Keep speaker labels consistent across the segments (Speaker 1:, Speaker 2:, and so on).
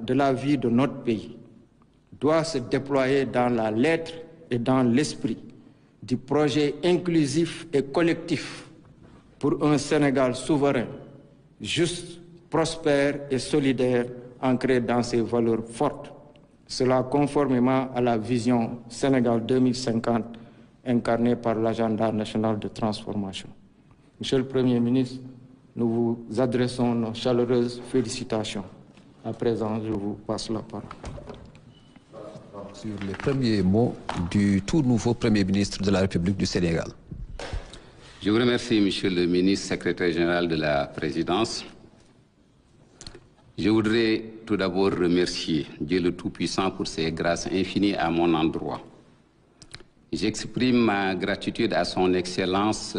Speaker 1: de la vie de notre pays doit se déployer dans la lettre et dans l'esprit du projet inclusif et collectif pour un Sénégal souverain, juste, prospère et solidaire, ancré dans ses valeurs fortes. Cela conformément à la vision Sénégal 2050 incarnée par l'agenda national de transformation. Monsieur le Premier ministre, nous vous adressons nos chaleureuses félicitations. À présent, je vous passe la parole.
Speaker 2: Sur les premiers mots du tout nouveau Premier ministre de la République du Sénégal.
Speaker 3: Je vous remercie, Monsieur le ministre, secrétaire général de la Présidence. Je voudrais tout d'abord remercier Dieu le Tout-Puissant pour ses grâces infinies à mon endroit. J'exprime ma gratitude à son Excellence,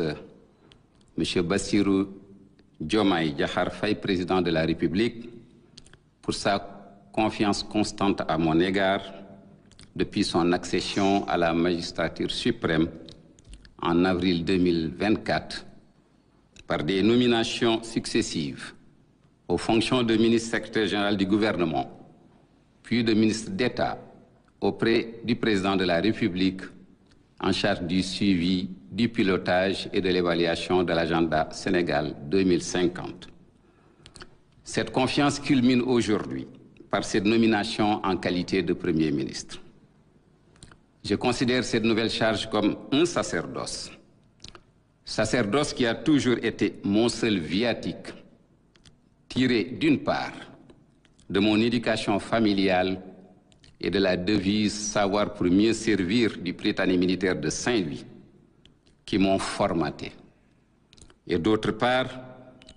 Speaker 3: M. Bassirou Diomaye Diakhar Faye, président de la République, pour sa confiance constante à mon égard depuis son accession à la magistrature suprême en avril 2024 par des nominations successives aux fonctions de ministre secrétaire général du gouvernement, puis de ministre d'État auprès du président de la République en charge du suivi, du pilotage et de l'évaluation de l'agenda Sénégal 2050. Cette confiance culmine aujourd'hui par cette nomination en qualité de Premier ministre. Je considère cette nouvelle charge comme un sacerdoce. Sacerdoce qui a toujours été mon seul viatique, tiré d'une part de mon éducation familiale et de la devise « Savoir pour mieux servir » du Prytanée militaire de Saint-Louis, qui m'ont formaté, et d'autre part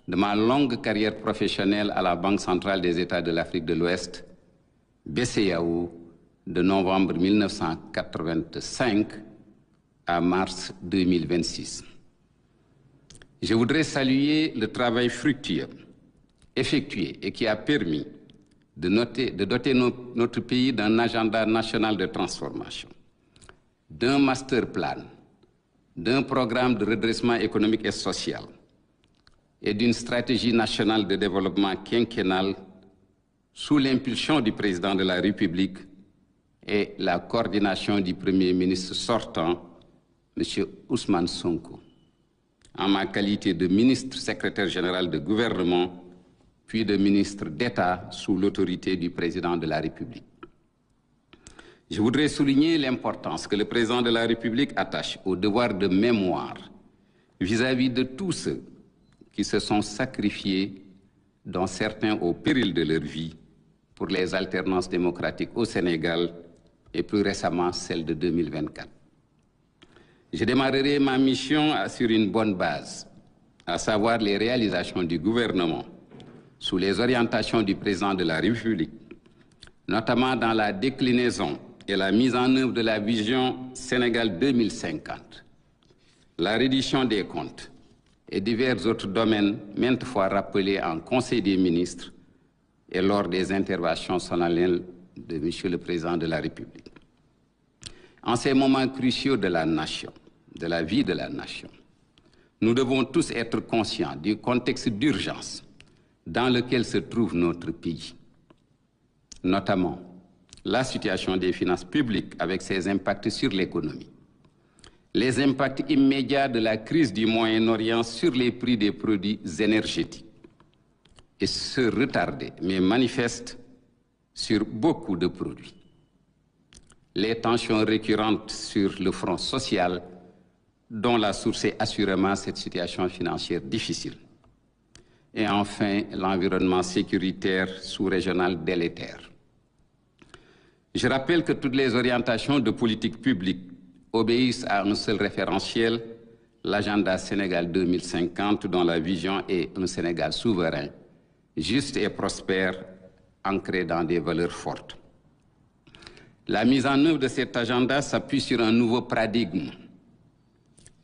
Speaker 3: de ma longue carrière professionnelle à la Banque centrale des États de l'Afrique de l'Ouest, BCEAO, de novembre 1985 à mars 2026. Je voudrais saluer le travail fructueux effectué et qui a permis de doter notre pays d'un agenda national de transformation, d'un master plan, d'un programme de redressement économique et social et d'une stratégie nationale de développement quinquennale sous l'impulsion du président de la République et la coordination du Premier ministre sortant, M. Ousmane Sonko, en ma qualité de ministre secrétaire général de gouvernement, puis de ministre d'État sous l'autorité du président de la République. Je voudrais souligner l'importance que le président de la République attache au devoir de mémoire vis-à-vis de tous ceux qui se sont sacrifiés, dont certains au péril de leur vie, pour les alternances démocratiques au Sénégal et plus récemment celle de 2024. Je démarrerai ma mission sur une bonne base, à savoir les réalisations du gouvernement sous les orientations du président de la République, notamment dans la déclinaison et la mise en œuvre de la vision Sénégal 2050, la reddition des comptes et divers autres domaines maintes fois rappelés en Conseil des ministres et lors des interventions solennelles de M. le Président de la République. En ces moments cruciaux de la nation, de la vie de la nation, nous devons tous être conscients du contexte d'urgence dans lequel se trouve notre pays, notamment la situation des finances publiques avec ses impacts sur l'économie, les impacts immédiats de la crise du Moyen-Orient sur les prix des produits énergétiques et se retarder, mais manifeste, sur beaucoup de produits. Les tensions récurrentes sur le front social, dont la source est assurément cette situation financière difficile. Et enfin, l'environnement sécuritaire sous-régional délétère. Je rappelle que toutes les orientations de politique publique obéissent à un seul référentiel, l'agenda Sénégal 2050, dont la vision est un Sénégal souverain, juste et prospère, ancré dans des valeurs fortes. La mise en œuvre de cet agenda s'appuie sur un nouveau paradigme,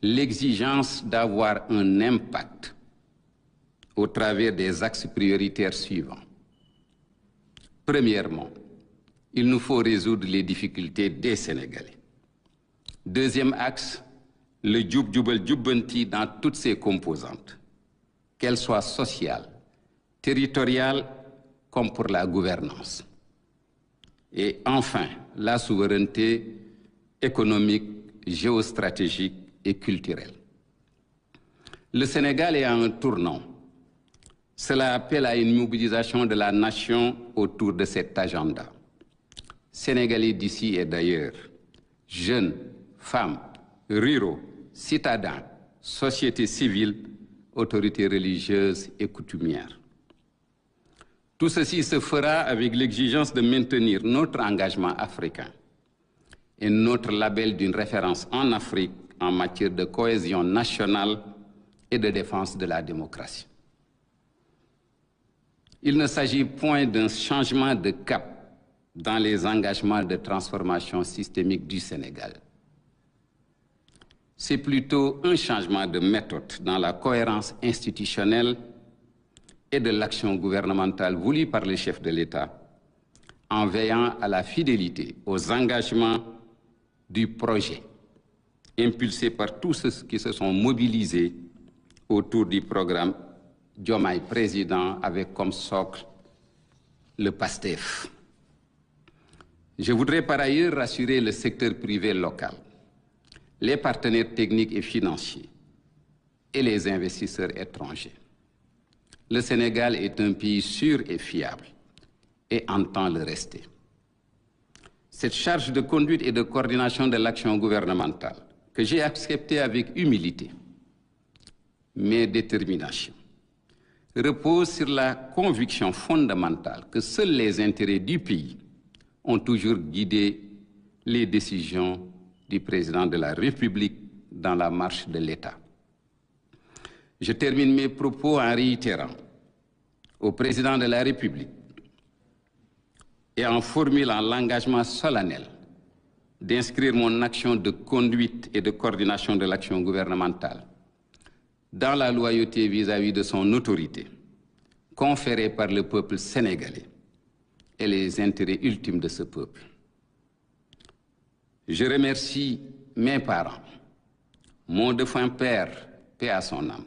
Speaker 3: l'exigence d'avoir un impact au travers des axes prioritaires suivants. Premièrement, il nous faut résoudre les difficultés des Sénégalais. Deuxième axe, le Djoub Djoubel Djoubanti dans toutes ses composantes, qu'elles soient sociales, territoriales, comme pour la gouvernance. et enfin la souveraineté économique, géostratégique et culturelle. Le Sénégal est à un tournant. Cela appelle à une mobilisation de la nation autour de cet agenda. Sénégalais d'ici et d'ailleurs, jeunes, femmes, ruraux, citadins, société civile, autorités religieuses et coutumières. Tout ceci se fera avec l'exigence de maintenir notre engagement africain et notre label d'une référence en Afrique en matière de cohésion nationale et de défense de la démocratie. Il ne s'agit point d'un changement de cap dans les engagements de transformation systémique du Sénégal. C'est plutôt un changement de méthode dans la cohérence institutionnelle et de l'action gouvernementale voulue par les chefs de l'État, en veillant à la fidélité aux engagements du projet, impulsé par tous ceux qui se sont mobilisés autour du programme Diomaye Président avec comme socle le PASTEF. Je voudrais par ailleurs rassurer le secteur privé local, les partenaires techniques et financiers et les investisseurs étrangers. Le Sénégal est un pays sûr et fiable et entend le rester. Cette charge de conduite et de coordination de l'action gouvernementale que j'ai acceptée avec humilité, mais détermination, repose sur la conviction fondamentale que seuls les intérêts du pays ont toujours guidé les décisions du président de la République dans la marche de l'État. Je termine mes propos en réitérant au président de la République et en formulant l'engagement solennel d'inscrire mon action de conduite et de coordination de l'action gouvernementale dans la loyauté vis-à-vis de son autorité, conférée par le peuple sénégalais et les intérêts ultimes de ce peuple. Je remercie mes parents, mon défunt père, paix à son âme,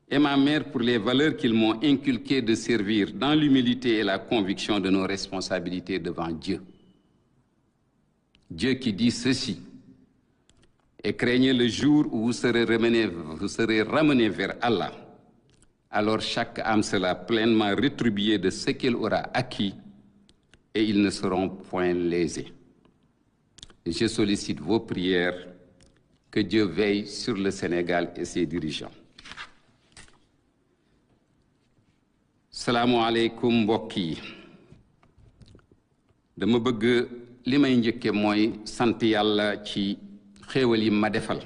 Speaker 3: et ma mère pour les valeurs qu'ils m'ont inculquées de servir dans l'humilité et la conviction de nos responsabilités devant Dieu. Dieu qui dit ceci: et craignez le jour où vous serez ramenés vers Allah. Alors chaque âme sera pleinement rétribuée de ce qu'elle aura acquis et ils ne seront point lésés. Je sollicite vos prières, que Dieu veille sur le Sénégal et ses dirigeants. Salaamu aleykum mbokk yi. Dama bëgg li may njëkke mooy sant Yàlla ci xéewal yi ma defal